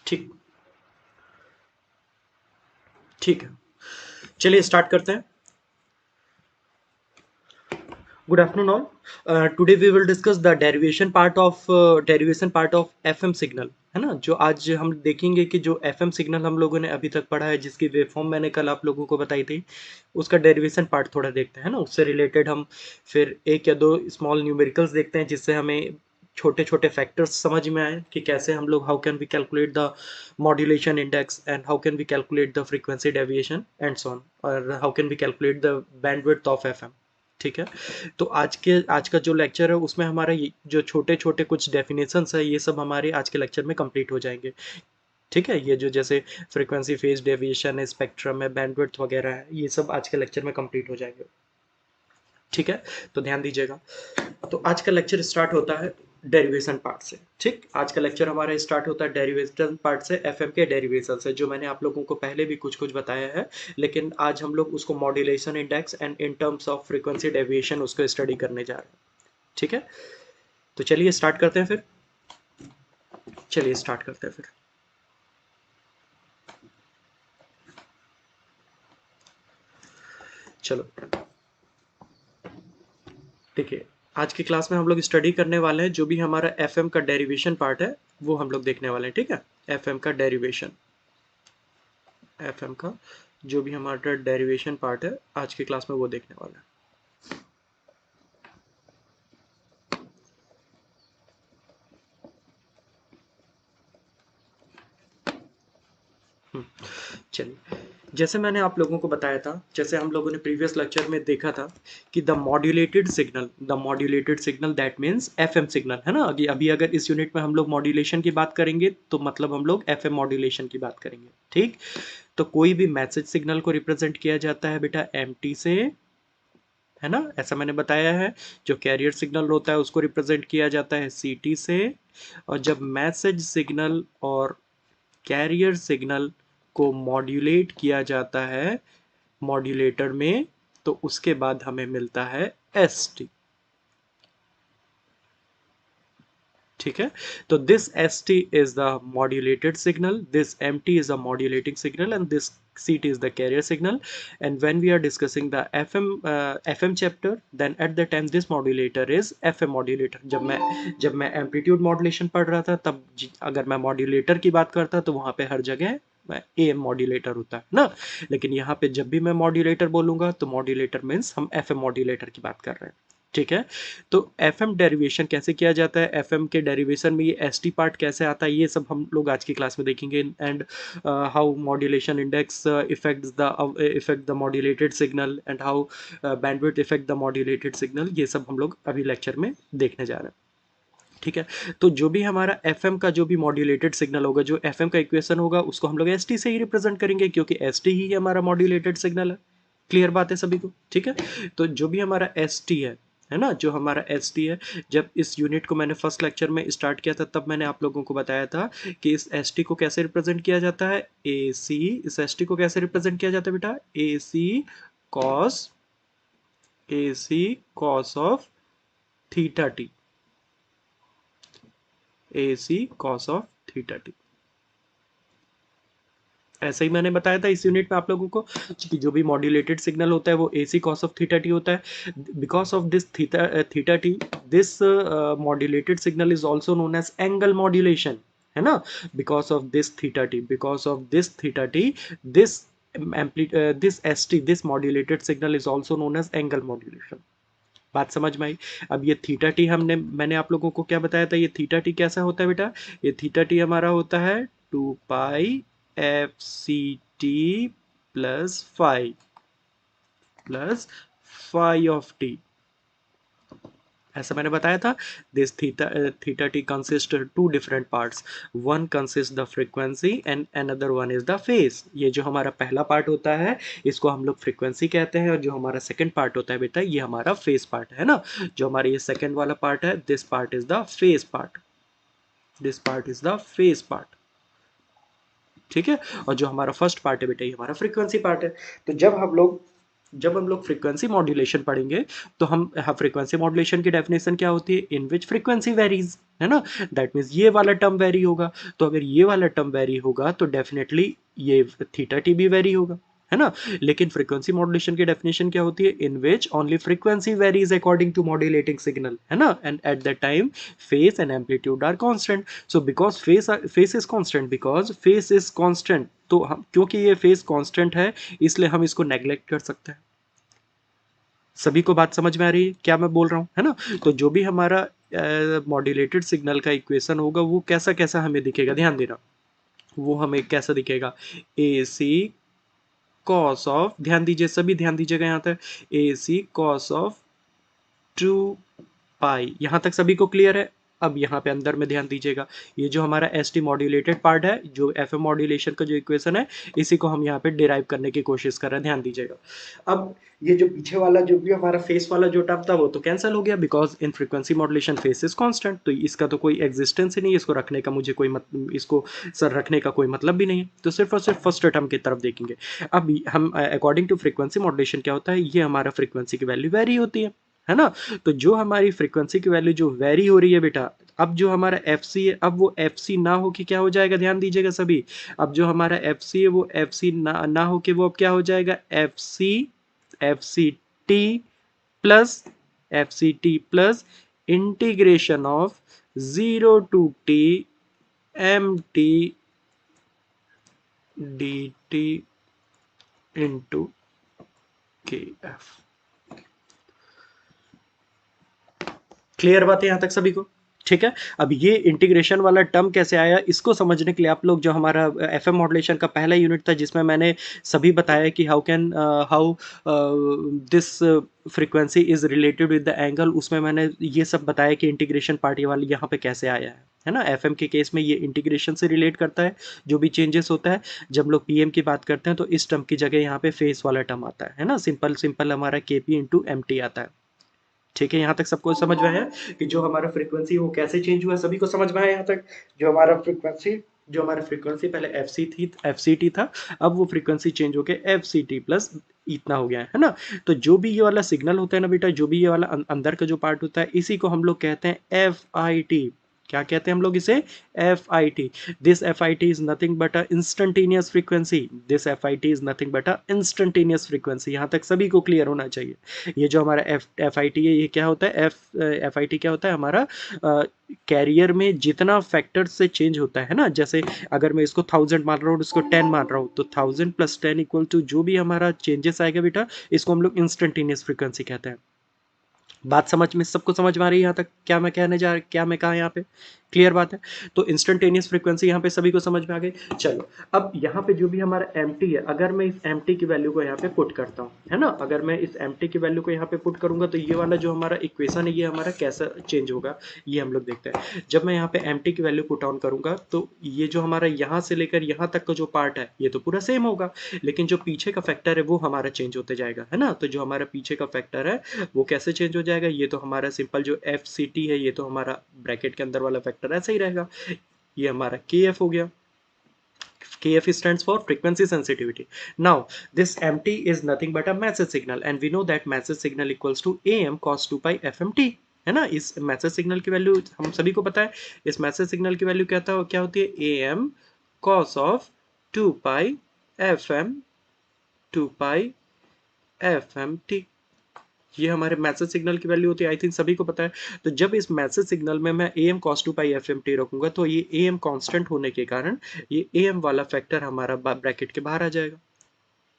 ठीक ठीक है, चलिए स्टार्ट करते हैं। Good afternoon all. Today we will discuss the derivation part of FM signal, है ना। जो आज हम देखेंगे कि जो एफएम सिग्नल हम लोगों ने अभी तक पढ़ा है, जिसकी वेवफॉर्म मैंने कल आप लोगों को बताई थी, उसका डेरिवेशन पार्ट थोड़ा देखते हैं ना। उससे रिलेटेड हम फिर एक या दो स्मॉल न्यूमेरिकल्स देखते हैं, जिससे हमें छोटे छोटे फैक्टर्स समझ में आए कि कैसे हम लोग how can we calculate the modulation index and how can we calculate the frequency deviation and so on, और how can we calculate the bandwidth of FM. ठीक है। तो आज का जो लेक्चर है उसमें हमारा जो छोटे छोटे कुछ डेफिनेशंस है, ये सब हमारे आज के लेक्चर में कंप्लीट हो जाएंगे। ठीक है। ये जो जैसे फ्रीक्वेंसी, फेज डेविएशन है, स्पेक्ट्रम है, बैंडविड्थ वगैरह है, ये सब आज के लेक्चर में कंप्लीट हो जाएंगे। ठीक है। तो ध्यान दीजिएगा। तो आज का लेक्चर स्टार्ट होता है डेरिवेशन पार्ट से। ठीक, आज का लेक्चर हमारा स्टार्ट होता है डेरिवेशन पार्ट से, एफएम के डेरिवेशन से, जो मैंने आप लोगों को पहले भी कुछ कुछ बताया है। लेकिन आज हम लोग उसको modulation index and in terms of frequency deviation उसको स्टडी करने जा रहे हैं। ठीक है। तो चलिए स्टार्ट करते हैं फिर। चलिए स्टार्ट करते हैं फिर। चलो, देखिए, आज की क्लास में हम लोग स्टडी करने वाले हैं जो भी हमारा एफएम का डेरिवेशन पार्ट है, वो हम लोग देखने वाले हैं। ठीक है। एफएम का डेरिवेशन, एफएम का जो भी हमारा डेरिवेशन पार्ट है, आज की क्लास में वो देखने वाला है। चलिए, जैसे मैंने आप लोगों को बताया था, जैसे हम लोगों ने प्रीवियस लेक्चर में देखा था कि the modulated signal that means FM signal, है ना। अभी अभी अगर इस यूनिट में हम लोग मॉड्यूलेशन की बात करेंगे तो मतलब हम लोग एफएम मॉड्यूलेशन की बात करेंगे। ठीक। तो कोई भी मैसेज सिग्नल को रिप्रेजेंट किया जाता है बेटा एमटी से, है ना, ऐसा मैंने बताया है। जो कैरियर सिग्नल होता है उसको रिप्रेजेंट किया जाता है सीटी से। और जब मैसेज सिग्नल और कैरियर सिग्नल को मॉड्यूलेट किया जाता है मॉड्यूलेटर में, तो उसके बाद हमें मिलता है एस टी। ठीक है। तो this s t is the modulated signal, this m t is the modulating signal and this CT is the carrier signal. And when we are discussing the FM chapter, then at the time this modulator is FM modulator. जब मैं amplitude modulation पढ़ रहा था, तब अगर मैं modulator की बात करता तो वहां पे हर जगह AM मॉड्यूलेटर होता है ना। लेकिन यहाँ पे जब भी मैं मॉड्यूलेटर बोलूंगा तो मॉड्यूलेटर मीन्स हम FM मॉड्यूलेटर की बात कर रहे हैं। ठीक है। तो एफएम डेरिवेशन कैसे किया जाता है, एफएम के डेरिवेशन में ये एसटी पार्ट कैसे आता है, ये सब हम लोग आज की क्लास में देखेंगे। And how modulation index effect the modulated signal and how bandwidth effect the modulated signal, ये सब हम लोग अभी लेक्चर में देखने जा रहे हैं। ठीक है। तो जो भी हमारा एफएम का जो भी मॉड्यूलेटेड सिग्नल होगा, जो एफएम का इक्वेशन होगा, उसको हम लोग एसटी से ही रिप्रेजेंट करेंगे, क्योंकि एसटी ही हमारा मॉड्यूलेटेड सिग्नल है। क्लियर बात है सभी को। ठीक है। तो जो भी हमारा एस टी है ना, जो हमारा एस टी है, जब इस यूनिट को मैंने फर्स्ट लेक्चर में स्टार्ट किया था, तब मैंने आप लोगों को बताया था कि इस एस टी को कैसे रिप्रेजेंट किया जाता है, ए सी। इस एस टी को कैसे रिप्रेजेंट किया जाता है बेटा, A C cos, A C cos of theta t, A C cos of theta t. ऐसे ही मैंने बताया था इस यूनिट में आप लोगों को कि जो भी मॉड्यूलेटेड सिग्नल होता है वो A C cos of theta t होता है। Because of this theta t, this modulated signal is also known as angle modulation, है ना। Because of this theta t, this this s t, this modulated signal is also known as angle modulation. बात समझ में आई। अब ये theta T मैंने आप लोगों को क्या बताया था, ये थीटा टी कैसा होता है बेटा, ये थीटा टी हमारा होता है 2 pi F C T plus phi, plus phi of t. ऐसा मैंने बताया था। This theta t consist to different parts, one consist the frequency and another one is the phase. ये जो हमारा पहला पार्ट होता है इसको हम लोग फ्रीक्वेंसी कहते हैं, और जो हमारा सेकंड पार्ट होता है बेटा, ये हमारा फेज पार्ट है ना। जो हमारा ये सेकंड वाला पार्ट है, this part is the phase part, this part is the phase part. ठीक है। और जो हमारा फर्स्ट पार्ट है बेटा, ये हमारा फ्रीक्वेंसी पार्ट है। तो जब हम लोग जब हम लोग फ्रीक्वेंसी मॉड्यूलेशन पढ़ेंगे तो हम फ्रीक्वेंसी मॉड्यूलेशन की डेफिनेशन क्या होती है, इन विच फ्रीक्वेंसी वेरीज, है ना, दैट मीन्स ये वाला टर्म वेरी होगा, तो अगर ये वाला टर्म वेरी होगा तो डेफिनेटली ये थीटा टी भी वेरी होगा, है ना। लेकिन फ्रीक्वेंसी मॉड्यूलेशन की डेफिनेशन क्या होती है, in which only frequency varies according to modulating signal, है ना, and at that time phase and amplitude are constant. So because phase is constant, because phase is constant, तो हम क्योंकि ये फेस कांस्टेंट है इसलिए हम इसको नेग्लेक्ट कर सकते हैं। सभी को बात समझ में आ रही है क्या मैं बोल रहा हूँ, है ना। तो जो भी हमारा मॉड्यूलेटेड सिग्नल का इक्वेशन होगा वो कैसा कैसा हमें दिखेगा, ध्यान देना, वो हमें कैसा दिखेगा, ए सी कॉस ऑफ, ध्यान दीजिए सभी, ध्यान दीजिएगा यहाँ तक, ए सी कॉस ऑफ 2 पाई, यहां तक सभी को क्लियर है। अब यहाँ पे अंदर में ध्यान दीजिएगा, ये जो हमारा एस टी मॉड्यूलेटेड पार्ट है, जो एफ एम मॉड्यूलेशन का जो इक्वेशन है, इसी को हम यहाँ पे डिराइव करने की कोशिश कर रहे हैं, ध्यान दीजिएगा। अब ये जो पीछे वाला जो भी हमारा फेस वाला जो टर्म था वो तो कैंसिल हो गया, because in frequency modulation face is constant, तो इसका तो कोई एग्जिस्टेंस ही नहीं है, इसको रखने का मुझे कोई इसको सर रखने का कोई मतलब भी नहीं है, तो सिर्फ और सिर्फ फर्स्ट टर्म की तरफ देखेंगे। अब हम अकॉर्डिंग टू फ्रीक्वेंसी मॉड्यूलेशन क्या होता है, ये हमारा फ्रीक्वेंसी की वैल्यू वेरी होती है ना। तो जो हमारी फ्रीक्वेंसी की वैल्यू जो वेरी हो रही है बेटा, अब जो हमारा एफ सी है, अब वो एफ सी ना हो कि क्या हो जाएगा, ध्यान दीजिएगा सभी, अब जो हमारा एफ सी है वो एफ सी ना हो कि वो अब क्या हो जाएगा, f C T plus, f C T plus integration of 0 to t m T D t into k f. Clear बात है यहां तक सभी को, ठीक है। अब ये इंटीग्रेशन वाला टर्म कैसे आया, इसको समझने के लिए आप लोग, जो हमारा एफ एम मॉड्यूलेशन का पहला यूनिट था जिसमें मैंने सभी बताया कि how this frequency is related with the angle, उसमें मैंने ये सब बताया कि इंटीग्रेशन पार्टी वाली यहाँ पे कैसे आया है ना। एफएम के केस में ये इंटीग्रेशन से रिलेट करता है, जो भी चेंजेस होता है। जब लोग पीएम की बात करते हैं तो इस टर्म की जगह यहाँ पे फेस वाला टर्म आता है ना, सिंपल सिंपल हमारा केपी इंटू एम टी आता है, ठीक है। यहाँ तक सबको समझ में आया कि जो हमारा फ्रीक्वेंसी वो कैसे चेंज हुआ, सभी को समझ में आया यहाँ तक। जो हमारा फ्रीक्वेंसी पहले एफ सी टी था, अब वो फ्रीक्वेंसी चेंज होकर एफ सी टी प्लस इतना हो गया है ना। तो जो भी ये वाला सिग्नल होता है ना बेटा, जो भी ये वाला अंदर का जो पार्ट होता है, इसी को हम लोग कहते हैं एफ आई टी। क्या कहते हैं हम लोग इसे, F I T. This F I T is nothing but a instantaneous frequency, this F I T is nothing but a instantaneous frequency, यहाँ तक सभी को क्लियर होना चाहिए। ये जो हमारा एफ आई टी है, ये क्या होता है, एफ आई टी क्या होता है, हमारा कैरियर में जितना फैक्टर से चेंज होता है ना, जैसे अगर मैं इसको 1000 मान रहा हूँ, इसको 10 मान रहा हूँ, तो 1000 + 10 इक्वल टू जो भी हमारा चेंजेस आएगा बेटा, इसको हम लोग इंस्टेंटेनियस फ्रीक्वेंसी कहते हैं। बात समझ में, सबको समझ में आ रही है यहाँ तक, क्या मैं कहने जा रहा, क्या मैं कहा यहाँ पे, क्लियर बात है। तो इंस्टेंटेनियस फ्रीक्वेंसी यहाँ पे सभी को समझ में आ गई। चलो, अब यहाँ पे जो भी हमारा एम है, अगर मैं इस एम की वैल्यू को यहाँ पे पुट करता हूँ, है ना, अगर मैं इस एम की वैल्यू को यहाँ पे पुट करूंगा तो ये वाला जो हमारा इक्वेशन है ये हमारा कैसा चेंज होगा, ये हम लोग देखते हैं। जब मैं यहाँ पे एम की वैल्यू पुट ऑन करूंगा तो ये जो हमारा यहाँ से लेकर यहाँ तक का जो पार्ट है ये तो पूरा सेम होगा, लेकिन जो पीछे का फैक्टर है वो हमारा चेंज होते जाएगा, है ना। तो जो हमारा पीछे का फैक्टर है वो कैसे चेंज हो जाएगा, ये तो हमारा सिंपल जो एफ सी टी है, ये तो हमारा ब्रैकेट के अंदर वाला फैक्टर ऐसा ही रहेगा, ये हमारा के एफ हो गया। KF stands for frequency sensitivity. Now, this MT is nothing but a message signal, and we know that message signal equals to AM cos 2 pi FMT, है ना। इस मैसेज सिग्नल की वैल्यू हम सभी को पता है, इस मैसेज सिग्नल की वैल्यू क्या होती है, AM cos of 2 pi FMT, ये हमारे मैसेज सिग्नल की वैल्यू होती है, आई थिंक सभी को पता है। तो जब इस मैसेज सिग्नल में मैं am cos 2 पाई FMT रखूंगा तो ये am कांस्टेंट होने के कारण ये am वाला फैक्टर हमारा ब्रैकेट के बाहर आ जाएगा,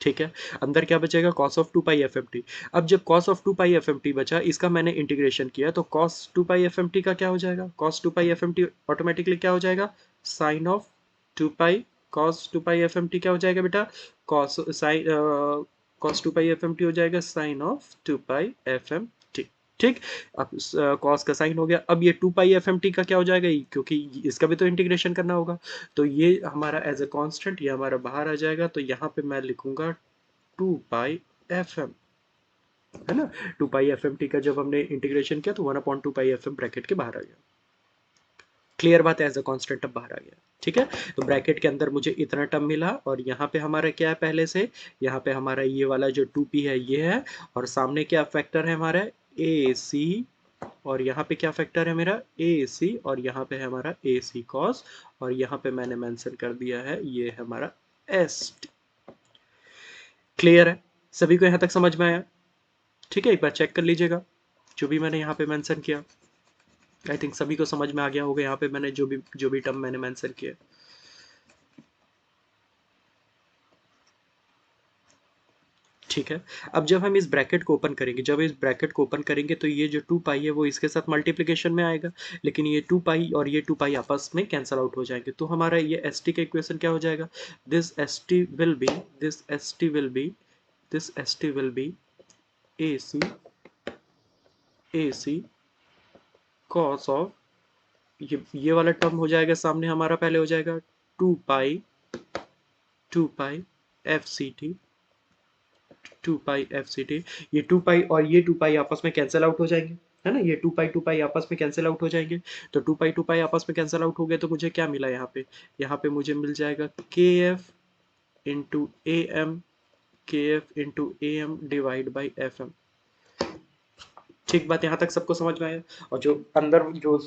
ठीक है। अंदर क्या बचेगा, cos ऑफ 2 पाई FMT। अब जब cos ऑफ 2 पाई FMT बचा, इसका मैंने इंटीग्रेशन किया तो cos 2 पाई FMT का क्या हो जाएगा, cos 2 पाई FMT ऑटोमेटिकली क्या हो जाएगा, sin of 2 pi cos 2 pi FMT क्या हो जाएगा बेटा, cos sin cos 2 पाई FMT हो जाएगा sin ऑफ 2 पाई FMT, ठीक। अब cos का साइन हो गया, अब ये 2 पाई FMT का क्या हो जाएगा, क्योंकि इसका भी तो इंटीग्रेशन करना होगा, तो ये हमारा एज ए कांस्टेंट ये हमारा बाहर आ जाएगा, तो यहाँ पे मैं लिखूंगा 2 पाई FM, है ना। 2 पाई FMT का जब हमने इंटीग्रेशन किया तो 1/2 पाई FM ब्रैकेट के बाहर आ गया। क्लियर बात है, एज अ कांस्टेंट टर्म बाहर आ गया। ठीक है, तो ब्रैकेट के अंदर मुझे इतना टर्म मिला और यहाँ पे हमारा क्या है पहले से, यहाँ पे हमारा ये वाला जो 2p है ये है, और सामने क्या फैक्टर है हमारा ए सी, और यहाँ पे क्या फैक्टर है मेरा ए सी, और यहाँ पे है हमारा ए सी कॉस, और यहाँ पे मैंने मेंशन कर दिया है ये है हमारा एस टी। क्लियर है, सभी को यहाँ तक समझ में आया? ठीक है, एक बार चेक कर लीजिएगा जो भी मैंने यहाँ पे मेंशन किया। आई थिंक सभी को समझ में आ गया होगा यहाँ पे मैंने जो भी टर्म मैंने मेंशन किया। ठीक है, अब जब हम इस ब्रैकेट को ओपन करेंगे, जब इस ब्रैकेट को ओपन करेंगे तो ये जो 2 पाई है वो इसके साथ मल्टीप्लिकेशन में आएगा, लेकिन ये 2 पाई और ये 2 पाई आपस में कैंसल आउट हो जाएंगे, तो हमारा ये एस टी का इक्वेशन क्या हो जाएगा, this s t will be this s t will be this s t will be A C cos of, ये वाला टर्म हो जाएगा सामने हमारा, पहले हो जाएगा 2 pi F C T 2 pi F C t, ये 2 पाई और ये 2 पाई आपस में कैंसिल आउट हो जाएंगे, है ना, ये 2 पाई आपस में कैंसिल आउट हो जाएंगे, तो 2 पाई आपस में कैंसिल आउट हो गए, तो मुझे क्या मिला यहाँ पे मुझे मिल जाएगा k F into A m, k F into A m divide by f M. ठीक बात, यहाँ तक सबको समझ में आया? और जो अंदर जो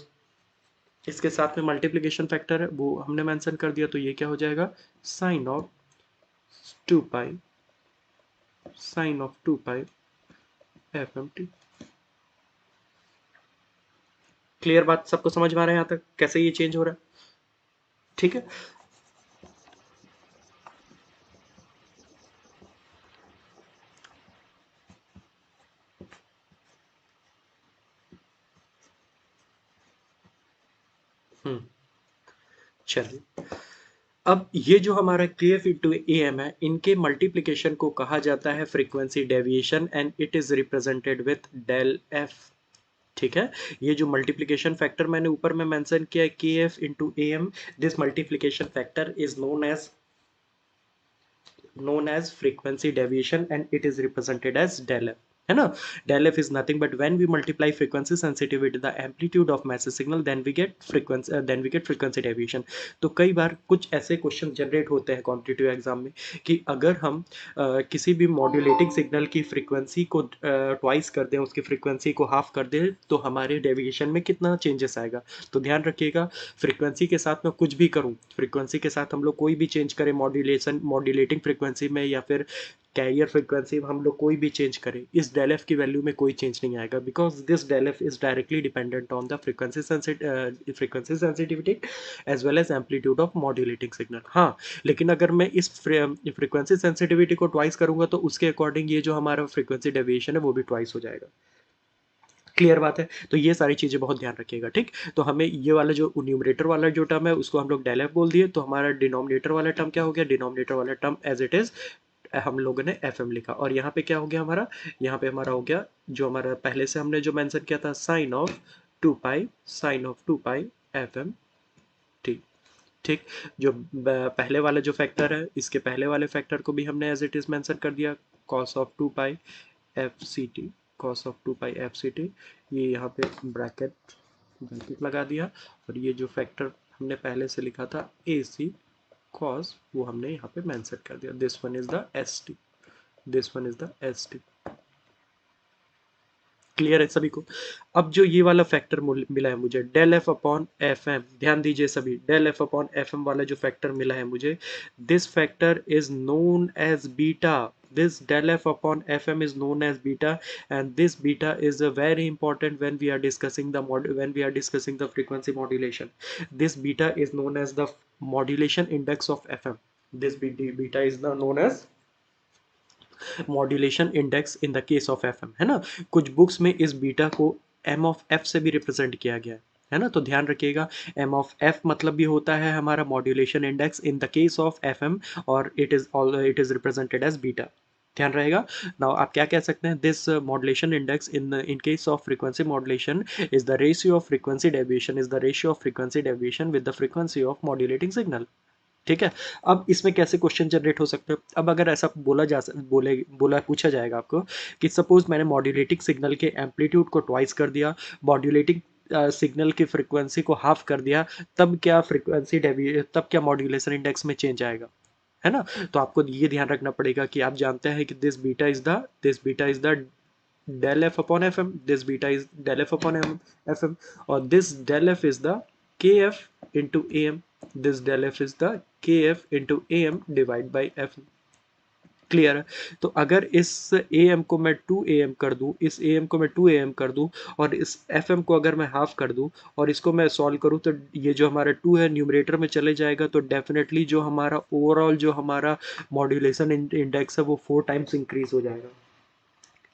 इसके साथ में मल्टीप्लिकेशन फैक्टर है वो हमने मेंशन कर दिया, तो ये क्या हो जाएगा, sine of 2 pi sine of 2 pi F M t. Clear बात, सबको समझ में आ रहा है यहाँ तक कैसे ये चेंज हो रहा है? ठीक है, हम्म, चलिए, अब ये जो हमारा के एफ इंटू ए एम है, इनके मल्टीप्लिकेशन को कहा जाता है frequency deviation, and it is represented with del f. ठीक है, ये जो मल्टीप्लिकेशन फैक्टर मैंने ऊपर में मेंशन किया है k F into A m, this multiplication factor is known as frequency deviation, and it is represented as del f, है ना। del f is nothing but when we multiply frequency sensitivity the amplitude of massive signal, then we get frequency deviation। तो कई बार कुछ ऐसे question generate होते हैं competitive exam में कि अगर हम किसी भी मॉड्यूलेटिंग सिग्नल की फ्रीक्वेंसी को ट्वाइस कर दें, उसकी फ्रीक्वेंसी को हाफ कर दें, तो हमारे डेविएशन में कितना चेंजेस आएगा। तो ध्यान रखिएगा, फ्रीक्वेंसी के साथ मैं कुछ भी करूं, फ्रीक्वेंसी के साथ हम लोग कोई भी चेंज करें, मॉड्यूलेटिंग फ्रीक्वेंसी में या फिर कैरियर फ्रीक्वेंसी में हम लोग कोई भी चेंज करें, इस डेल एफ की वैल्यू में कोई चेंज नहीं आएगा, because this del f is directly dependent on the frequency sensitivity as well as amplitude of modulating signal. हाँ, लेकिन अगर मैं इस फ्रीक्वेंसी सेंसिटिविटी को ट्वाइस करूंगा तो उसके अकॉर्डिंग ये जो हमारा फ्रीक्वेंसी डेविएशन है वो भी ट्वाइस हो जाएगा। क्लियर बात है, तो ये सारी चीजें बहुत ध्यान रखिएगा। ठीक, तो हमें ये वाला जो न्यूमरेटर वाला जो टर्म है उसको हम लोग डेल एफ बोल दिए, तो हमारा डिनोमिनेटर वाला टर्म क्या हो गया, डिनोमिनेटर वाला टर्म एज इट इज हम लोगों ने एफ एम लिखा, और यहाँ पे क्या हो गया हमारा, यहाँ पे हमारा हो गया जो हमारा पहले से हमने जो मेंशन किया था sine of 2 pi F M t. ठीक, जो पहले वाला जो फैक्टर है, इसके पहले वाले फैक्टर को भी हमने एज इट इज मेंशन कर दिया, cos of 2 pi F C t, cos of 2 pi F C t, ये यहाँ पे ब्रैकेट लगा दिया, और ये जो फैक्टर हमने पहले से लिखा था ए सी कॉस, वो हमने यहाँ पे मेंशन कर दिया, this one is the S t, this one is the S T. Clear है सभी को? अब जो ये वाला फैक्टर मिला है मुझे, del F upon F m, ध्यान दीजिए सभी, del F upon F m वाला जो फैक्टर मिला है मुझे, this factor is known as beta, this del f upon fm is known as beta, and this beta is very important when we are discussing the frequency modulation. This beta is known as the modulation index of fm. This beta is known as modulation index in the case of F M, है ना। कुछ books में इस beta को M of F से भी represent किया गया है ना, तो ध्यान रखिएगा, एम ऑफ एफ मतलब भी होता है हमारा modulation index in the case of F M, और it is represented as beta, ध्यान रहेगा। नाउ आप क्या कह सकते हैं, this modulation index in case of frequency modulation is the ratio of frequency deviation with the frequency of modulating signal. ठीक है, अब इसमें कैसे क्वेश्चन जनरेट हो सकते हैं, अब अगर ऐसा बोला पूछा जाएगा आपको कि सपोज मैंने मॉड्यूलेटिंग सिग्नल के एम्पलीट्यूड को ट्वाइस कर दिया, मॉड्यूलेटिंग सिग्नल की फ्रिक्वेंसी को हाफ कर दिया, तब क्या फ्रिक्वेंसी डेवी तब क्या मॉड्यूलेशन इंडेक्स में चेंज आएगा, है ना। तो आपको ये ध्यान रखना पड़ेगा कि आप जानते हैं कि this beta is the del f upon fm, this beta is del f upon fm, or this del f is the kf into am, this del f is the kf into am divided by f। Clear है। तो अगर इस A M को मैं 2am कर दूं, इस A M को मैं 2am कर दूं, और इस एफ एम को अगर मैं हाफ कर दूं और इसको मैं सॉल्व करूं, तो ये जो हमारा 2 है न्यूमरेटर में चले जाएगा, तो डेफिनेटली जो हमारा ओवरऑल जो हमारा मॉड्यूलेशन इंडेक्स है वो 4 टाइम्स इंक्रीज हो जाएगा।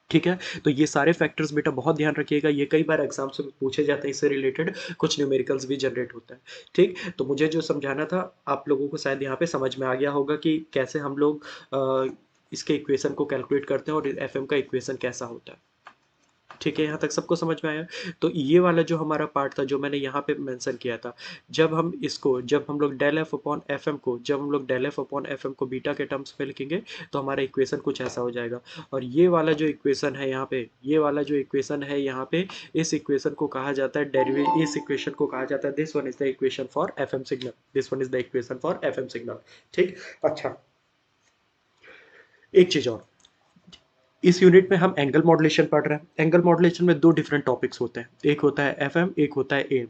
ठीक है। तो ये सारे फैक्टर्स बेटा बहुत ध्यान रखिएगा, ये कई बार एग्जाम से पूछे जाते हैं, इससे रिलेटेड कुछ न्यूमेरिकल्स भी जनरेट होता है। ठीक, तो मुझे जो समझाना था आप लोगों को शायद यहाँ पे समझ में आ गया होगा कि कैसे हम लोग इसके इक्वेशन को कैलकुलेट करते हैं और एफएम का इक्वेशन कैसा होता है। ठीक है, यहाँ तक सबको समझ में आया। तो ये वाला जो हमारा पार्ट था जो मैंने यहाँ पे मेंशन किया था, जब हम लोग del F upon F M को जब हम लोग del F upon F M को बीटा के टर्म्स में लिखेंगे तो हमारा इक्वेशन कुछ ऐसा हो जाएगा। और ये वाला जो इक्वेशन है यहाँ पे, इस इक्वेशन को कहा जाता है इस इक्वेशन को कहा जाता है, this one is the equation for F M signal, this one is the equation for F M signal. ठीक, अच्छा एक चीज और, इस यूनिट में हम एंगल मॉड्यूलेशन पढ़ रहे हैं। एंगल मॉड्यूलेशन में दो डिफरेंट टॉपिक्स होते हैं, एक होता है एफएम, एक होता है एएम,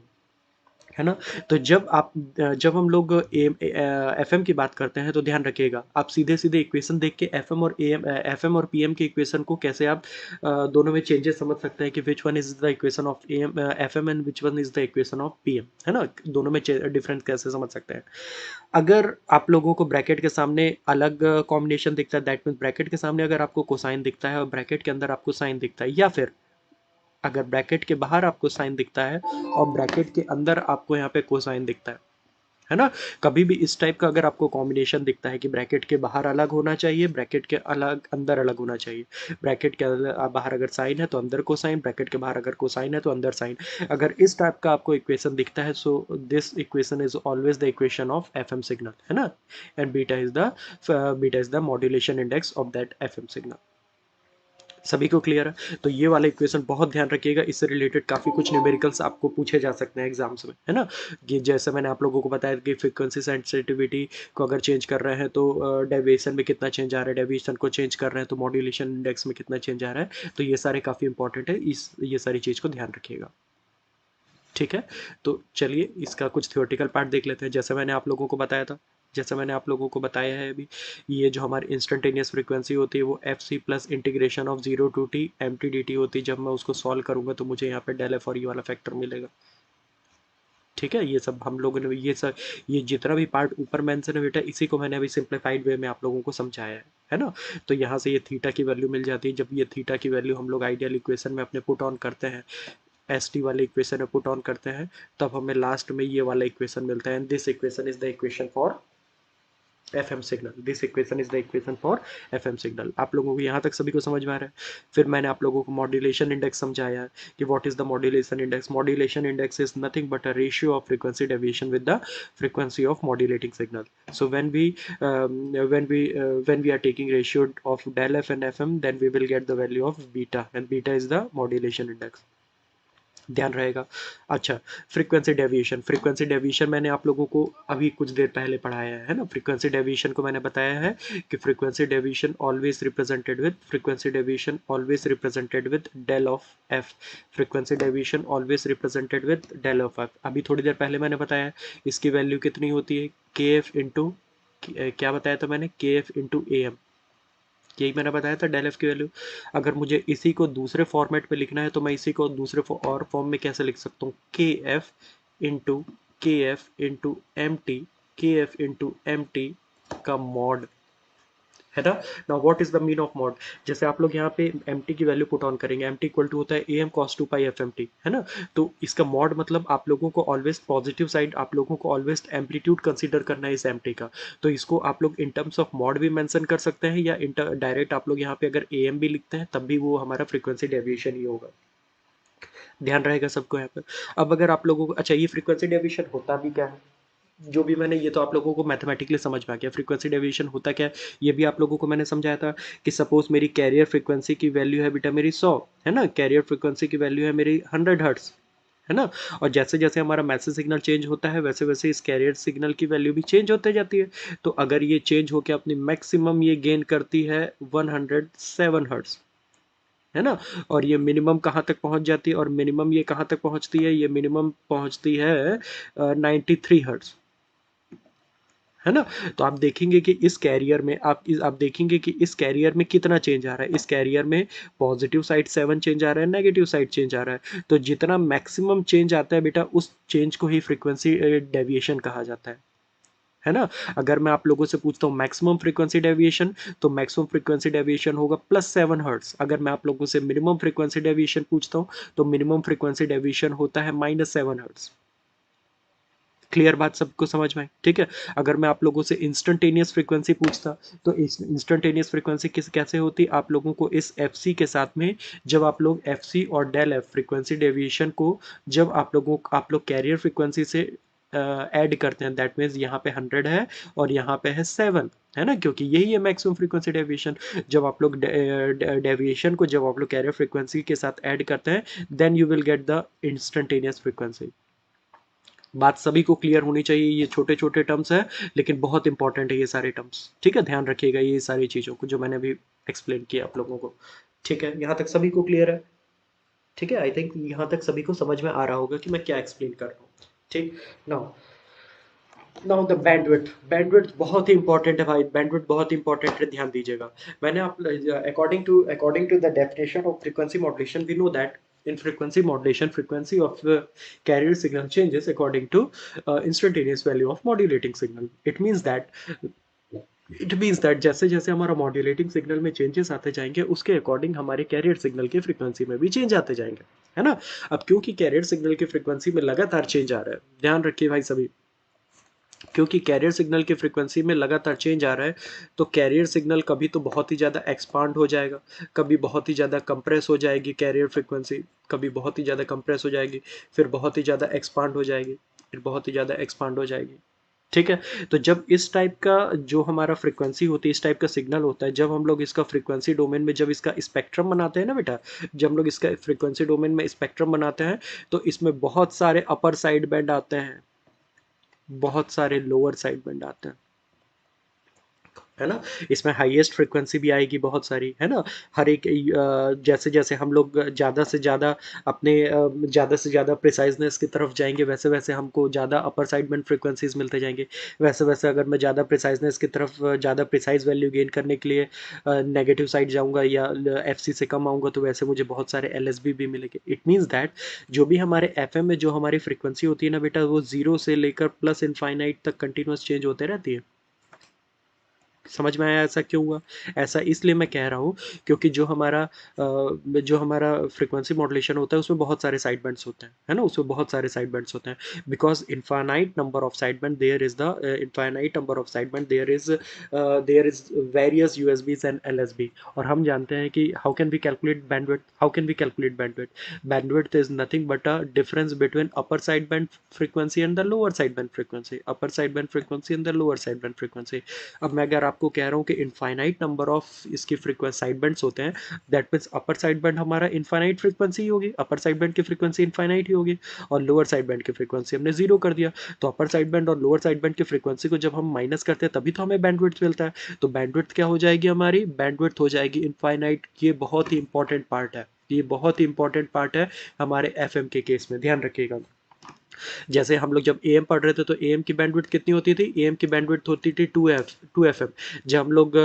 है ना। तो जब हम लोग एफएम की बात करते हैं तो ध्यान रखिएगा, आप सीधे सीधे इक्वेशन देख के एफएम और पीएम के इक्वेशन को कैसे आप दोनों में चेंजेस समझ सकते हैं कि which one is the equation of FM and which one is the equation of PM, है ना। दोनों में डिफरेंस कैसे समझ सकते हैं। अगर आप लोगों को ब्रैकेट के सामने अलग कॉम्बिनेशन दिखता है, दैट मीन्स ब्रैकेट के सामने अगर आपको कोसाइन दिखता है और ब्रैकेट के अंदर आपको साइन दिखता है, या फिर अगर ब्रैकेट के बाहर आपको साइन दिखता है और ब्रैकेट के अंदर आपको यहाँ पे कोसाइन दिखता है ना। कभी भी इस टाइप का अगर आपको कॉम्बिनेशन दिखता है कि ब्रैकेट के बाहर अलग होना चाहिए, ब्रैकेट के अलग अंदर अलग होना चाहिए, ब्रैकेट के बाहर अगर साइन है तो अंदर कोसाइन, ब्रैकेट के बाहर अगर कोसाइन है तो अंदर साइन, अगर इस टाइप का आपको इक्वेशन दिखता है, so this equation is always the equation of FM signal, है ना। And beta is the modulation index of that FM signal. सभी को क्लियर है। तो ये वाला इक्वेशन बहुत ध्यान रखिएगा, इससे रिलेटेड काफ़ी कुछ न्यूमेरिकल्स आपको पूछे जा सकते हैं एग्जाम्स में, है ना। कि जैसे मैंने आप लोगों को बताया कि फ्रीक्वेंसी सेंसिटिविटी को अगर चेंज कर रहे हैं तो डेविएशन में कितना चेंज आ रहा है, डेविएशन को चेंज कर रहे हैं तो मॉड्यूलेशन इंडेक्स में कितना चेंज आ रहा है। तो ये सारे काफ़ी इंपॉर्टेंट है, ये सारी चीज़ को ध्यान रखिएगा। ठीक है, तो चलिए इसका कुछ थियोरेटिकल पार्ट देख लेते हैं। जैसे मैंने आप लोगों को बताया है अभी, ये जो हमारी इंस्टेंटेनियस फ्रीक्वेंसी होती है वो F C plus integration of 0 to T M T D T होती है। जब मैं उसको सॉल्व करूंगा तो मुझे यहाँ पे डेल एफ और ये वाला फैक्टर मिलेगा। ठीक है, ये सब हम लोगों ने ये जितना भी पार्ट ऊपर मेंशन है बेटा, इसी को मैंने अभी सिंप्लीफाइड वे में आप लोगों को समझाया है ना। तो यहाँ से ये थीटा की वैल्यू मिल जाती है। जब ये थीटा की वैल्यू हम लोग आइडियल इक्वेशन में अपने पुट ऑन करते हैं, एस टी वाले इक्वेशन में पुट ऑन करते हैं, तब हमें लास्ट में ये वाला इक्वेशन मिलता है। This equation is the equation for F M signal, this equation is the equation for F M signal. आप लोगों को यहाँ तक सभी को समझ में आ रहा है। फिर मैंने आप लोगों को मॉड्यूलेशन इंडेक्स समझाया है कि what is the modulation index. Modulation index is nothing but a ratio of frequency deviation with the frequency of modulating signal. So when we are taking ratio of del f and fm, then we will get the value of beta, and beta is the modulation index. ध्यान रहेगा। अच्छा, frequency deviation मैंने आप लोगों को अभी कुछ देर पहले पढ़ाया है ना। फ्रीक्वेंसी डेविएशन को मैंने बताया है कि frequency deviation always represented with del of F, frequency deviation always represented with del of F. अभी थोड़ी देर पहले मैंने बताया इसकी वैल्यू कितनी होती है, के एफ इंटू, क्या बताया था मैंने, के एफ इंटू ए एम। यही मैंने बताया था डेल एफ की वैल्यू। अगर मुझे इसी को दूसरे फॉर्मेट पे लिखना है तो मैं इसी को दूसरे और फॉर्म में कैसे लिख सकता हूँ, K F into M T का मॉड, है ना। Now what is the mean of mod. जैसे आप लोग यहाँ पे एम टी की वैल्यू पुट ऑन करेंगे, एम टी इक्वल टू होता है A M cos two pi F M T, है ना। तो इसका मॉड मतलब आप लोगों को ऑलवेज पॉजिटिव साइड, आप लोगों को ऑलवेज एम्पलीट्यूड कंसीडर करना है इस एम टी का। तो इसको आप लोग इन टर्म्स ऑफ मॉड भी मेंशन कर सकते हैं, या डायरेक्ट आप लोग यहाँ पे अगर ए एम भी लिखते हैं तब भी वो हमारा फ्रीक्वेंसी डेविएशन ही होगा। ध्यान रहेगा सबको यहाँ पर। अब अगर आप लोगों को, अच्छा ये फ्रीक्वेंसी डेविएशन होता भी क्या है, जो भी मैंने, ये तो आप लोगों को मैथमेटिकली समझ में आ गया। फ्रीक्वेंसी डेविएशन होता क्या है ये भी आप लोगों को मैंने समझाया था कि सपोज मेरी कैरियर फ्रीक्वेंसी की वैल्यू है बेटा मेरी 100, है ना। कैरियर फ्रीक्वेंसी की वैल्यू है मेरी 100 हर्ट्स, है ना। और जैसे जैसे हमारा मैसेज सिग्नल चेंज होता है वैसे वैसे इस कैरियर सिग्नल की वैल्यू भी चेंज होते जाती है। तो अगर ये चेंज होकर अपनी मैक्सिमम ये गेन करती है 107 हर्ट्ज, है ना, और ये मिनिमम कहाँ तक पहुंच जाती है, और मिनिमम ये कहाँ तक पहुंचती है, ये मिनिमम पहुंचती है 93 हर्ट्ज, है ना। तो आप देखेंगे कि इस कैरियर में आप देखेंगे कि इस कैरियर में कितना चेंज आ रहा है। इस कैरियर में पॉजिटिव साइड 7 चेंज आ रहा है, नेगेटिव साइड चेंज आ रहा है। तो जितना मैक्सिमम चेंज आता है बेटा, उस चेंज को ही फ्रीक्वेंसी डेविएशन कहा जाता है ना। अगर मैं आप लोगों से पूछता हूँ मैक्सिमम फ्रीक्वेंसी डेविएशन, तो मैक्सिमम फ्रीक्वेंसी डेविएशन होगा +7 हर्ट्ज। अगर मैं आप लोगों से मिनिमम फ्रीक्वेंसी डेविएशन पूछता हूँ, तो मिनिमम फ्रीक्वेंसी डेविएशन होता है -7 हर्ट्ज। क्लियर बात सबको समझ में आई, ठीक है। अगर मैं आप लोगों से इंस्टेंटेनियस फ्रीक्वेंसी पूछता, तो इंस्टेंटेनियस फ्रीक्वेंसी कैसे होती, आप लोगों को इस एफ सी के साथ में, जब आप लोग एफ सी और डेल एफ फ्रीक्वेंसी डेविएशन को जब आप लोग कैरियर फ्रीक्वेंसी से ऐड करते हैं, दैट मीन्स यहाँ पे 100 है और यहाँ पे है 7, है ना, क्योंकि यही है मैक्सिमम फ्रीक्वेंसी डेविएशन। जब आप लोग डेविएशन को जब आप लोग कैरियर फ्रीक्वेंसी के साथ ऐड करते हैं, then you will get the instantaneous frequency. बात सभी को क्लियर होनी चाहिए। ये छोटे छोटे टर्म्स है लेकिन बहुत इंपॉर्टेंट है ये सारे टर्म्स, ठीक है। ध्यान रखिएगा ये सारी चीज़ों को जो मैंने अभी एक्सप्लेन किया आप लोगों को, ठीक है। यहाँ तक सभी को क्लियर है, ठीक है। आई थिंक यहाँ तक सभी को समझ में आ रहा होगा कि मैं क्या एक्सप्लेन कर रहा हूँ, ठीक। Now now the bandwidth. Bandwidth बहुत ही इंपॉर्टेंट है भाई, बैंडविड्थ बहुत इंपॉर्टेंट है, ध्यान दीजिएगा। मैंने आप according to the definition of frequency modulation, we know that in frequency modulation, frequency of carrier signal changes according to instantaneous value of modulating signal. It means that जैसे जैसे हमारा मॉड्यूलेटिंग सिग्नल में changes आते जाएंगे, उसके according हमारे carrier signal की frequency में भी चेंज आते जाएंगे, है ना। अब क्योंकि कैरियर सिग्नल की फ्रीक्वेंसी में लगातार चेंज आ रहा है, ध्यान रखिए भाई सभी, क्योंकि कैरियर सिग्नल की फ्रीक्वेंसी में लगातार चेंज आ रहा है, तो कैरियर सिग्नल कभी तो बहुत ही ज़्यादा एक्सपांड हो जाएगा, कभी बहुत ही ज़्यादा कंप्रेस हो जाएगी कैरियर फ्रीक्वेंसी, कभी बहुत ही ज़्यादा कंप्रेस हो जाएगी, फिर बहुत ही ज़्यादा एक्सपांड हो जाएगी, फिर बहुत ही ज़्यादा एक्सपांड हो जाएगी, ठीक है। तो जब इस टाइप का जो हमारा फ्रीक्वेंसी होती है, इस टाइप का सिग्नल होता है, जब हम लोग इसका फ्रीक्वेंसी डोमेन में जब इसका स्पेक्ट्रम बनाते हैं ना बेटा, जब हम लोग इसका फ्रीक्वेंसी डोमेन में स्पेक्ट्रम बनाते हैं, तो इसमें बहुत सारे अपर साइड बैंड आते हैं, बहुत सारे लोअर साइड बैंड आते हैं, है ना। इसमें हाईएस्ट फ्रीक्वेंसी भी आएगी बहुत सारी, है ना। हर एक जैसे जैसे हम लोग ज़्यादा से ज़्यादा अपने ज़्यादा से ज़्यादा प्रिसाइजनेस की तरफ जाएंगे, वैसे वैसे हमको ज़्यादा अपर साइड बैंड फ्रीक्वेंसीज मिलते जाएंगे। वैसे वैसे अगर मैं ज़्यादा प्रिसाइजनेस की तरफ ज़्यादा प्रिसाइज वैल्यू गेन करने के लिए नेगेटिव साइड जाऊँगा या एफ सी से कम आऊँगा, तो वैसे मुझे बहुत सारे एल एस बी भी मिलेंगे। इट मीन्स दैट जो भी हमारे एफ एम में जो हमारी फ्रीक्वेंसी होती है ना बेटा, वो जीरो से लेकर प्लस इनफाइनाइट तक कंटिन्यूस चेंज होते रहती है। समझ में आया ऐसा क्यों हुआ? ऐसा इसलिए मैं कह रहा हूँ क्योंकि जो हमारा फ्रीक्वेंसी मॉड्यूलेशन होता है उसमें बहुत सारे साइड बैंड्स होते हैं, है ना, उसमें बहुत सारे साइड बैंड्स होते हैं। Because infinite number of side band there is the infinite number of side band there is various USBs and LSB. और हम जानते हैं कि how can we calculate bandwidth, bandwidth is nothing but a difference between upper sideband frequency and the lower sideband frequency, upper sideband frequency and the lower sideband frequency। अब मैं अगर आपको कह रहा हूँ कि इनफाइनाइट नंबर ऑफ इसकी frequency side bands होते हैं, that means upper side band हमारा इनफाइनाइट फ्रीक्वेंसी ही होगी, अपर साइड बैंड की फ्रीक्वेंसी इनफाइनाइट ही होगी, और लोअर साइड बैंड की फ्रीक्वेंसी हमने जीरो कर दिया। तो अपर साइड बैंड और लोअर साइड बैंड की फ्रीक्वेंसी को जब हम माइनस करते हैं तभी तो हमें बैंडविड्थ मिलता है। तो बैंडविड्थ क्या हो जाएगी हमारी? बैंडविड्थ हो जाएगी इनफाइनाइट। ये बहुत ही इंपॉर्टेंट पार्ट है, ये बहुत ही इंपॉर्टेंट पार्ट है हमारे एफएम के केस में, ध्यान रखिएगा। जैसे हम लोग जब एएम पढ़ रहे थे तो एएम की बैंडविड्थ कितनी होती थी? एएम की बैंडविड्थ होती थी 2 एफएम। जब हम लोग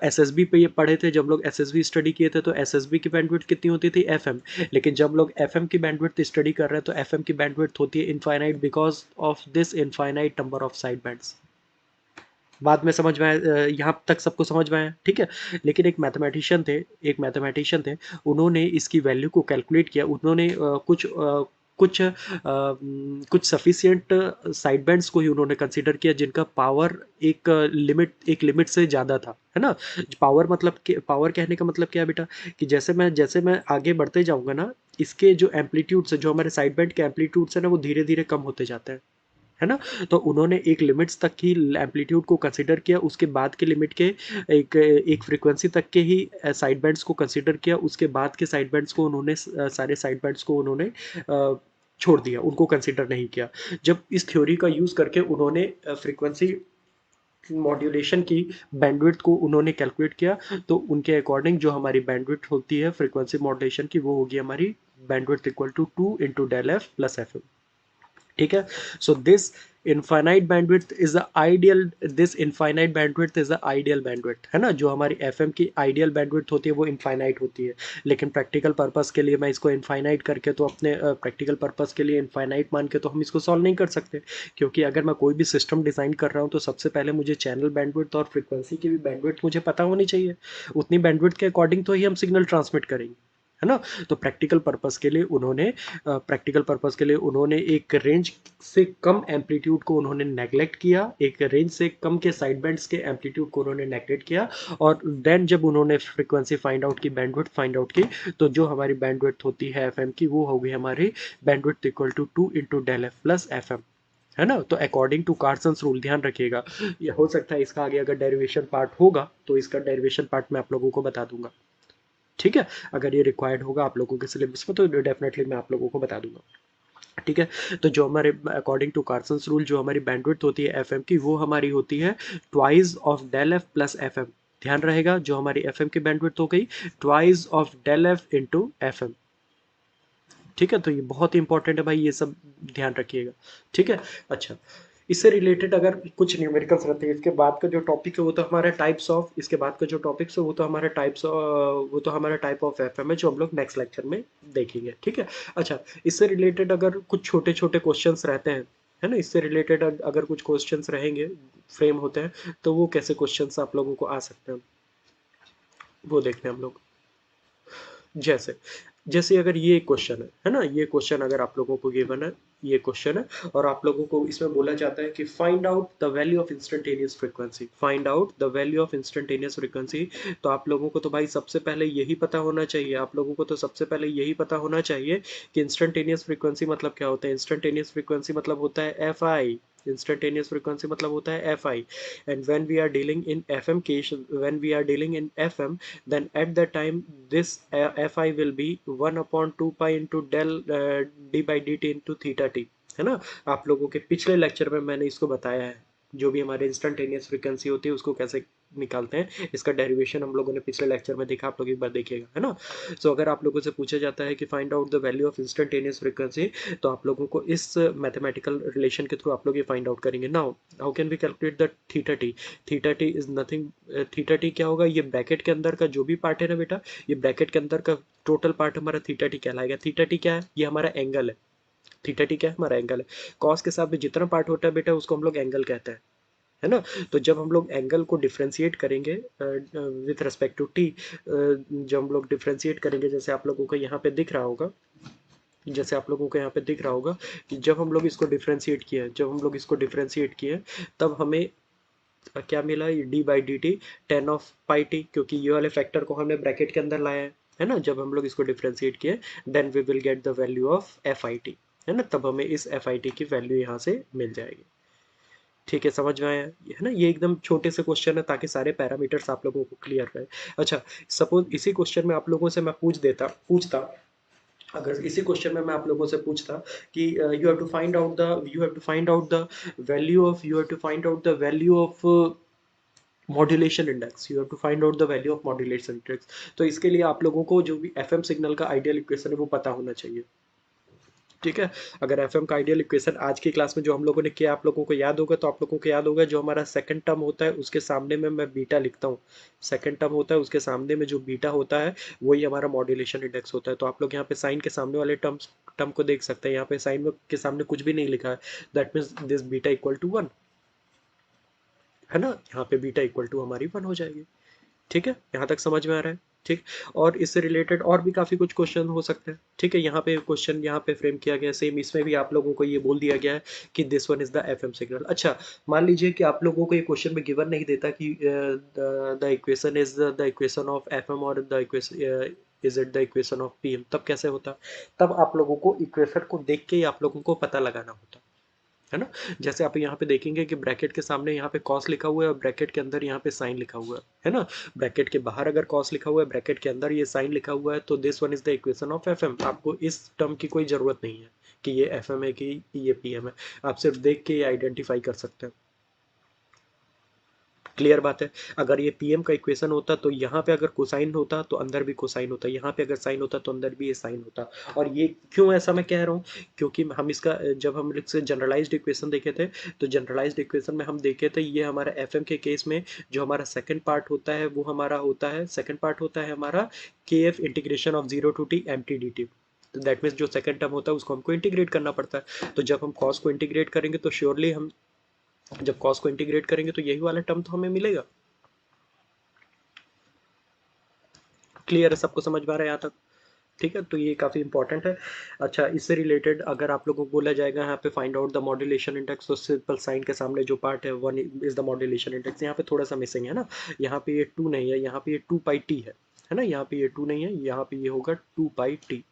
एसएसबी पे ये पढ़े थे, जब लोग एसएसबी स्टडी किए थे, तो एसएसबी की बैंडविड्थ कितनी होती थी? एफएम। लेकिन जब लोग एफएम की बैंडविड्थ स्टडी कर रहे हैं तो एफएम की बैंडविड्थ होती है infinite, because of this infinite number of side bands. बाद में समझ में आया, यहाँ तक सबको समझ में आया, ठीक है। लेकिन एक मैथमेटिशियन थे, उन्होंने इसकी वैल्यू को कैलकुलेट किया। उन्होंने कुछ सफिशियंट साइड बैंड्स को ही उन्होंने कंसीडर किया जिनका पावर एक लिमिट से ज़्यादा था, है ना। पावर कहने का मतलब क्या है बेटा, कि जैसे मैं आगे बढ़ते जाऊंगा ना, इसके जो एम्पलीट्यूड्स है, जो हमारे साइड बैंड के एम्पलीट्यूड्स है ना, वो धीरे धीरे कम होते जाते हैं, है ना। तो उन्होंने एक लिमिट्स तक ही एम्पलीट्यूड को कंसीडर किया, उसके बाद के लिमिट के एक एक फ्रीक्वेंसी तक के ही साइड बैंड्स को कंसीडर किया, उसके बाद के साइड बैंड्स को उन्होंने सारे साइड बैंड्स को उन्होंने छोड़ दिया, उनको कंसिडर नहीं किया। जब इस थ्योरी का यूज़ करके उन्होंने फ्रीक्वेंसी मॉड्यूलेशन की बैंडविड्थ को उन्होंने कैलकुलेट किया, तो उनके अकॉर्डिंग जो हमारी बैंडविड्थ होती है फ्रीक्वेंसी मॉड्यूलेशन की, वो होगी हमारी bandwidth equal to 2 into del F plus F M. ठीक है। So this infinite bandwidth is the ideal, this infinite bandwidth is the ideal bandwidth, है ना। जो हमारी एफएम की आइडियल बैंडविड्थ होती है वो इनफाइनाइट होती है, लेकिन प्रैक्टिकल पर्पस के लिए मैं इसको इनफाइनाइट करके, तो अपने प्रैक्टिकल पर्पस के लिए इनफाइनाइट मान के तो हम इसको सॉल्व नहीं कर सकते, क्योंकि अगर मैं कोई भी सिस्टम डिज़ाइन कर रहा हूँ तो सबसे पहले मुझे चैनल बैंडविड्थ और फ्रीक्वेंसी की भी बैंडविड्थ मुझे पता होनी चाहिए। उतनी बैंडविड्थ के अकॉर्डिंग तो ही हम सिग्नल ट्रांसमिट करेंगे, है ना। तो प्रैक्टिकल पर्पस के लिए उन्होंने एक रेंज से कम एम्पलीट्यूड को उन्होंने नेगलेक्ट किया, एक रेंज से कम के साइड बैंड्स के एम्पलीट्यूड को उन्होंने नेगलेक्ट किया, और देन जब उन्होंने फ्रीक्वेंसी फाइंड आउट की, बैंडविड्थ फाइंड आउट की, तो जो हमारी बैंडविड्थ होती है एफएम की, वो होगी हमारी bandwidth equal to 2 into del F plus F M, है ना। तो अकॉर्डिंग टू कार्सन्स रूल, ध्यान रखिएगा, ये हो सकता है इसका आगे अगर डेरिवेशन पार्ट होगा तो इसका डेरिवेशन पार्ट मैं आप लोगों को बता दूंगा। ठीक है, अगर ये रिक्वायर्ड होगा आप लोगों के सिलेबस में तो डेफिनेटली मैं आप लोगों को बता दूंगा। ठीक है, तो जो हमारे अकॉर्डिंग टू कार्सन्स रूल जो हमारी बैंडविड्थ होती है एफएम की, वो हमारी होती है twice of del F plus FM. ध्यान रहेगा, जो हमारी एफएम की बैंडविड्थ हो गई twice of del F into FM. ठीक है, तो ये बहुत ही इंपॉर्टेंट है भाई, ये सब ध्यान रखिएगा। ठीक है। अच्छा, इससे रिलेटेड अगर कुछ न्यूमेरिकल्स रहते हैं, इसके बाद का जो टॉपिक है वो तो हमारा टाइप्स ऑफ, इसके बाद का जो टॉपिक्स है वो तो हमारा टाइप ऑफ एफएम है, जो हम लोग नेक्स्ट लेक्चर में देखेंगे। ठीक है। अच्छा, इससे रिलेटेड अगर कुछ छोटे छोटे क्वेश्चंस रहते हैं, है ना, इससे रिलेटेड अगर कुछ क्वेश्चंस रहेंगे, फ्रेम होते हैं, तो वो कैसे क्वेश्चंस आप लोगों को आ सकते हैं वो देखते हैं हम लोग। जैसे जैसे अगर ये क्वेश्चन है ना, ये क्वेश्चन अगर आप लोगों को गिवन है, ये क्वेश्चन है और आप लोगों को इसमें बोला जाता है कि find out the value of instantaneous frequency, find out the value of instantaneous frequency. तो आप लोगों को तो भाई सबसे पहले यही पता होना चाहिए, आप लोगों को तो सबसे पहले यही पता होना चाहिए कि इंस्टेंटेनियस फ्रीक्वेंसी मतलब क्या होता है। इंस्टेंटेनियस फ्रीक्वेंसी मतलब होता है एफ आई, इंस्टेंटेनियस फ्रीक्वेंसी मतलब होता है F I. And when we are dealing in FM case, when we are dealing in FM, then at that time this fi will be 1 upon 2 pi into del d by dt into theta t, है ना। आप लोगों के पिछले lecture में मैंने इसको बताया है, जो भी हमारे इंस्टेंटेनियस फ्रीक्वेंसी होती है उसको कैसे निकालते हैं, इसका डेरिवेशन हम लोगों ने पिछले लेक्चर में देखा, आप लोग एक बार देखिएगा, है ना। सो अगर आप लोगों से पूछा जाता है कि find out the value of instantaneous frequency, तो आप लोगों को इस मैथमेटिकल रिलेशन के थ्रू आप लोग ये फाइंड आउट करेंगे। Now how can we calculate the theta T. Theta T is nothing, theta T क्या होगा, ये ब्रैकेट के अंदर का जो भी पार्ट है ना बेटा, ये ब्रैकेट के अंदर का टोटल पार्ट हमारा थीटा टी कहलाएगा। थीटा टी क्या है, ये हमारा एंगल है। थीटा टी क्या है, हमारा एंगल है। कॉस के साथ में जितना पार्ट होता है बेटा उसको हम लोग एंगल कहते हैं, है ना। तो जब हम लोग एंगल को डिफ्रेंशिएट करेंगे विथ रिस्पेक्ट टू टी, जब हम लोग डिफ्रेंशिएट करेंगे, जैसे आप लोगों को यहाँ पे दिख रहा होगा, जैसे आप लोगों को यहाँ पे दिख रहा होगा कि जब हम लोग इसको डिफ्रेंशिएट किया, जब हम लोग इसको डिफ्रेंशिएट किए, तब हमें क्या मिला, ये D by D T ten of pi T, क्योंकि ये वाले फैक्टर को हमने ब्रैकेट के अंदर लाया है ना। जब हम लोग इसको डिफ्रेंशिएट किए, then we will get the value of F I T, है ना। तब हमें इस एफ आई टी की वैल्यू यहाँ से मिल जाएगी। ठीक है, समझ में आया, है ना। ये एकदम छोटे से क्वेश्चन है ताकि सारे पैरामीटर्स आप लोगों को क्लियर रहे। अच्छा, सपोज इसी क्वेश्चन में आप लोगों से मैं पूछता, अगर इसी क्वेश्चन में मैं आप लोगों से पूछता कि you have to find out the value of, you have to find out the value of modulation index, you have to find out the value of modulation index, तो इसके लिए आप लोगों को जो भी एफएम सिग्नल का आइडियल इक्वेशन है वो पता होना चाहिए। ठीक है, अगर एफएम का आइडियल इक्वेशन आज की क्लास में जो हम लोगों ने किया आप लोगों को याद होगा, तो आप लोगों को याद होगा जो हमारा सेकंड टर्म होता है उसके सामने में मैं बीटा लिखता हूँ। सेकंड टर्म होता है उसके सामने में जो बीटा होता है वही हमारा मॉड्यूलेशन इंडेक्स होता है। तो आप लोग यहाँ पे साइन के सामने वाले टर्म को देख सकते हैं, यहाँ पे साइन के सामने कुछ भी नहीं लिखा है, that means this beta equal to 1, है ना। यहाँ पे बीटा इक्वल टू हमारी 1 हो जाएगी। ठीक है, यहाँ तक समझ में आ रहा है। ठीक, और इससे रिलेटेड और भी काफ़ी कुछ क्वेश्चन हो सकते हैं। ठीक है, यहाँ पे क्वेश्चन यहाँ पे फ्रेम किया गया, सेम इसमें भी आप लोगों को ये बोल दिया गया है कि this one is the FM signal. अच्छा, मान लीजिए कि आप लोगों को ये क्वेश्चन में गिवन नहीं देता कि the equation is the equation of FM और the equation is it the equation of PM, तब कैसे होता। तब आप लोगों को इक्वेशन को देख के ही आप लोगों को पता लगाना होता, है ना। जैसे आप यहाँ पे देखेंगे कि ब्रैकेट के सामने यहाँ पे कॉस लिखा हुआ है और ब्रैकेट के अंदर यहाँ पे साइन लिखा हुआ है ना। ब्रैकेट के बाहर अगर कॉस लिखा हुआ है, ब्रैकेट के अंदर ये साइन लिखा हुआ है, तो this one is the equation of FM. आपको इस टर्म की कोई जरूरत नहीं है, कि ये FM है कि ये PM है। आप सिर्फ देख के ये आइडेंटिफाई कर सकते हैं। क्लियर बात है। अगर ये PM का इक्वेशन होता तो यहाँ पे अगर कोसाइन होता तो अंदर भी कोसाइन होता, यहाँ पे अगर साइन होता तो अंदर भी ये साइन होता। और ये क्यों ऐसा मैं कह रहा हूँ, क्योंकि हम इसका जब हम इससे जनरलाइज्ड इक्वेशन देखे थे, तो जनरलाइज्ड इक्वेशन में हम देखे थे ये हमारा FM के केस में जो हमारा सेकंड पार्ट होता है वो हमारा होता है, सेकंड पार्ट होता है हमारा KF integration of 0 to t mt dt। तो दैट मीन्स जो सेकंड टर्म होता है उसको हमको इंटीग्रेट करना पड़ता है। तो जब हम कॉस को इंटीग्रेट करेंगे तो श्योरली हम जब कॉस को इंटीग्रेट करेंगे तो यही वाला टर्म तो हमें मिलेगा। क्लियर है, सबको समझ में आ रहा है यहाँ तक? ठीक है, तो ये काफ़ी इंपॉर्टेंट है। अच्छा, इससे रिलेटेड अगर आप लोगों को बोला जाएगा यहाँ पे find out the modulation index, तो सिंपल साइन के सामने जो पार्ट है 1 इज द मॉड्यूलेशन इंडेक्स। यहाँ पे थोड़ा सा मिसिंग है ना, यहाँ पे ये 2 नहीं है, यहाँ पे ये 2πt है ना, यहाँ पे ये 2 नहीं है, यहाँ पे ये होगा 2πt।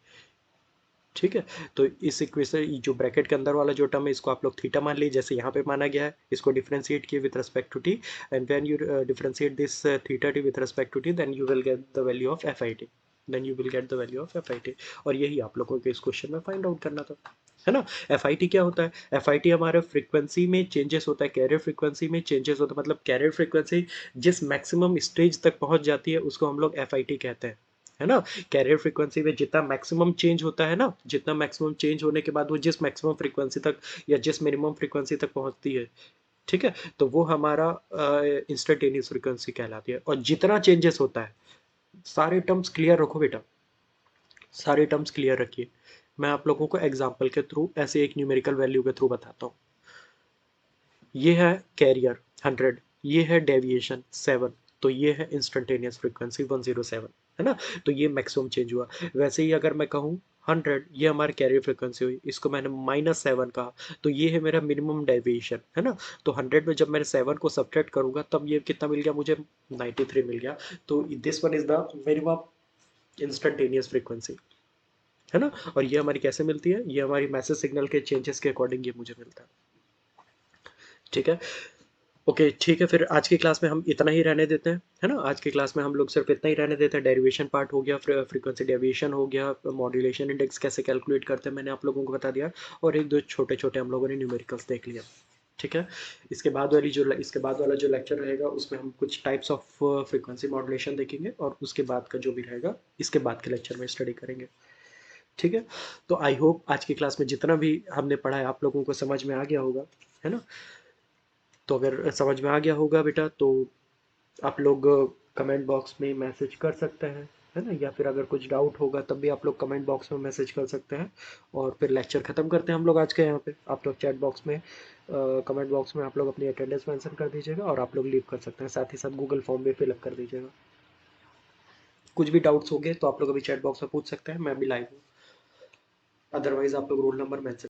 ठीक है, तो इस इक्वेशन जो ब्रैकेट के अंदर वाला जो टर्म है इसको आप लोग थीटा मान लीजिए, जैसे यहाँ पे माना गया है, इसको डिफरेंशिएट किए with respect to T, and when you differentiate this theta T with respect to T, then you will get the value of FIT, then you will get the value of FIT। और यही आप लोगों को इस question में find out करना था, है ना। FIT क्या होता है? FIT हमारे फ्रीक्वेंसी में चेंजेस होता है, कैरियर फ्रीक्वेंसी में चेंजेस होता है, मतलब कैरियर फ्रीक्वेंसी जिस मैक्सिमम स्टेज तक पहुंच जाती है उसको हम लोग FIT कहते हैं, है ना। कैरियर फ्रीक्वेंसी में जितना मैक्सिमम चेंज होता है ना, जितना मैक्सिमम चेंज होने के बाद वो जिस मैक्सिमम फ्रीक्वेंसी तक या जिस मिनिमम फ्रीक्वेंसी तक पहुंचती है, ठीक है, तो वो हमारा इंस्टेंटेनियस फ्रीक्वेंसी कहलाती है। और जितना चेंजेस होता है, सारे टर्म्स क्लियर रखो बेटा, सारे टर्म्स क्लियर रखिए। मैं आप लोगों को एग्जाम्पल के थ्रू ऐसे एक न्यूमेरिकल वैल्यू के थ्रू बताता हूँ। ये है कैरियर 100, ये है डेविएशन 7, तो ये है इंस्टेंटेनियस फ्रीक्वेंसी 107, है ना। तो ये मैक्सिमम चेंज हुआ। वैसे ही अगर मैं कहूँ 100, ये हमारी कैरियर फ्रीक्वेंसी हुई, इसको मैंने -7 कहा, तो ये है मेरा मिनिमम डेविएशन, है ना। तो 100 में जब मैंने 7 को सब्ट्रैक्ट करूंगा तब ये कितना मिल गया मुझे, 93 मिल गया। तो this one is the minimum instantaneous frequency, है ना। और ये हमारी कैसे मिलती है, ये हमारी मैसेज सिग्नल के चेंजेस के अकॉर्डिंग ये मुझे मिलता है। ठीक है, ओके ठीक है, फिर आज की क्लास में हम इतना ही रहने देते हैं, है ना। आज की क्लास में हम लोग सिर्फ इतना ही रहने देते हैं। डेरिवेशन पार्ट हो गया, फ्रीक्वेंसी डेविएशन हो गया, मॉड्यूलेशन इंडेक्स कैसे कैलकुलेट करते हैं मैंने आप लोगों को बता दिया, और एक दो छोटे छोटे हम लोगों ने न्यूमेरिकल्स देख लिया। ठीक है, इसके बाद वाला जो लेक्चर रहेगा उसमें हम कुछ टाइप्स ऑफ फ्रीक्वेंसी मॉड्यूलेशन देखेंगे, और उसके बाद का जो भी रहेगा इसके बाद के लेक्चर में स्टडी करेंगे। ठीक है, तो आई होप आज की क्लास में जितना भी हमने पढ़ा है आप लोगों को समझ में आ गया होगा, है ना। तो अगर समझ में आ गया होगा बेटा तो आप लोग कमेंट बॉक्स में मैसेज कर सकते हैं, है ना। या फिर अगर कुछ डाउट होगा तब भी आप लोग कमेंट बॉक्स में मैसेज कर सकते हैं। और फिर लेक्चर ख़त्म करते हैं हम लोग आज के यहाँ पे। आप लोग चैट बॉक्स में कमेंट बॉक्स में आप लोग अपनी अटेंडेंस मेंशन कर दीजिएगा, और आप लोग लीव कर सकते हैं, साथ ही साथ गूगल फॉर्म भी फिलअप कर दीजिएगा। कुछ भी डाउट्स हो गए तो आप लोग अभी चैट बॉक्स में पूछ सकते हैं, मैं भी लाइव हूँ। अदरवाइज आप लोग रोल नंबर मैंशन